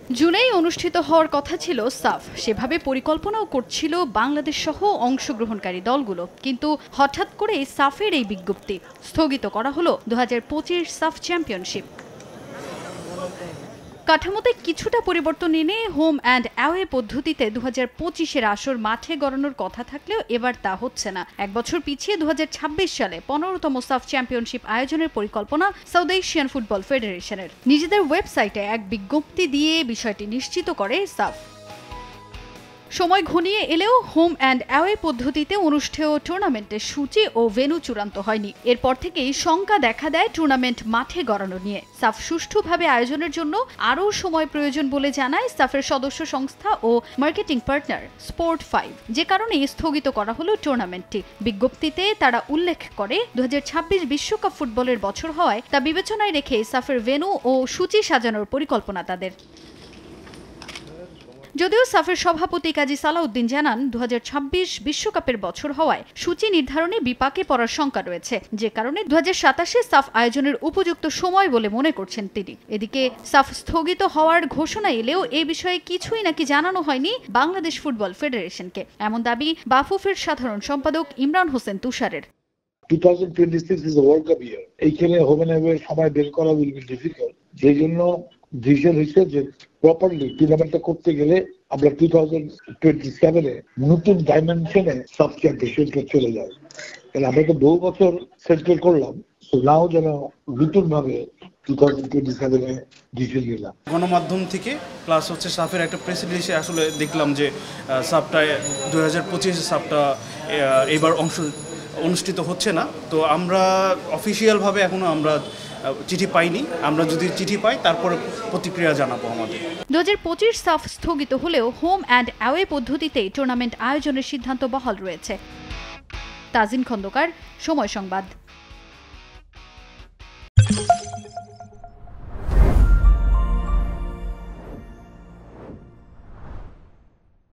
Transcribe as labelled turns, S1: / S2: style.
S1: জুনেই অনুষ্ঠিত হওয়ার কথা ছিল সাফ, সেভাবে পরিকল্পনাও করছিল বাংলাদেশ সহ অংশগ্রহণকারী দলগুলো, কিন্তু হঠাৎ করে সাফের এই বিজ্ঞপ্তি স্থগিত করা হলো 2025 সাফ চ্যাম্পিয়নশিপ। কাঠামোতে কিছুটা পরিবর্তন এনে হোম অ্যান্ড অ্যাওয়ে পদ্ধতিতে 2025-এর আসর মাঠে গড়ানোর কথা থাকলেও এবার তা হচ্ছে না। এক বছর পিছিয়ে 2026 সালে 15তম সাফ চ্যাম্পিয়নশিপ আয়োজনের পরিকল্পনা সাউথ এশিয়ান ফুটবল ফেডারেশনের। নিজেদের ওয়েবসাইটে এক বিজ্ঞপ্তি দিয়ে বিষয়টি নিশ্চিত করে সাফ। সময় ঘনিয়ে এলেও হোম অ্যান্ড অ্যাওয়ে পদ্ধতিতে অনুষ্ঠেয় টুর্নামেন্টের সূচি ও ভেন্যু চূড়ান্ত হয়নি। এরপর থেকেই শঙ্কা দেখা দেয় টুর্নামেন্ট মাঠে গড়ানো নিয়ে। সাফ সুষ্ঠুভাবে আয়োজনের জন্য আরও সময় প্রয়োজন বলে জানায় সাফের সদস্য সংস্থা ও মার্কেটিং পার্টনার স্পোর্ট 5, যে কারণে স্থগিত করা হলো টুর্নামেন্টটি। বিজ্ঞপ্তিতে তারা উল্লেখ করে 2026 বিশ্বকাপ ফুটবলের বছর হওয়ায় তা বিবেচনায় রেখে সাফের ভেন্যু ও সূচি সাজানোর পরিকল্পনা তাদের। যদিও সাফের সভাপতি কাজী সালাউদ্দিন জানান 2026 বিশ্বকাপের বছর হওয়ায় সূচি নির্ধারণে বিপাকে পড়ার শঙ্কা রয়েছে, যে কারণে 2027-এ সাফ আয়োজনের উপযুক্ত সময় বলে মনে করছেন তিনি। এদিকে সাফ স্থগিত হওয়ার ঘোষণা এলেও এ বিষয়ে কিছুই নাকি জানানো হয়নি বাংলাদেশ ফুটবল ফেডারেশনকে, এমন দাবি বাফুফের সাধারণ সম্পাদক ইমরান হোসেন তুষারের।
S2: 2026 is a World Cup year. এইখানে হোম এন্ড অ্যাওয়ে সময় বের করা উইল বি ডিফিকাল্ট। যেই জন্য ডিসিশন হয়েছে যে প্রপারলি টুর্নামেন্টটা করতে গেলে আমরা 2027-এ নতুন ডাইমেনশনে সাব চ্যাম্পিয়নশিপে চলে যাই। তাহলে আমরা তো বহু বছর সেটেল করলাম, সো নাও যেন নতুন ভাবে 2027-এ ডিসিশন নিলাম।
S3: গণমাধ্যম থেকে প্লাস হচ্ছে সাফের একটা প্রেস রিলিজে আসলে দেখলাম যে সাবটা 2025 সাবটা এবার অনুষ্ঠিত হচ্ছে না। তো আমরা অফিসিয়ালভাবে এখনো আমরা চিঠি পাইনি। আমরা যদি চিঠি পাই তারপরে প্রতিক্রিয়া জানাবো আমাদের।
S1: 2025 সাফ স্থগিত হলেও হোম অ্যান্ড অ্যাওয়ে পদ্ধতিতে টুর্নামেন্ট আয়োজনের সিদ্ধান্ত বহাল রয়েছে। তাজিন খন্দকার, সময় সংবাদ।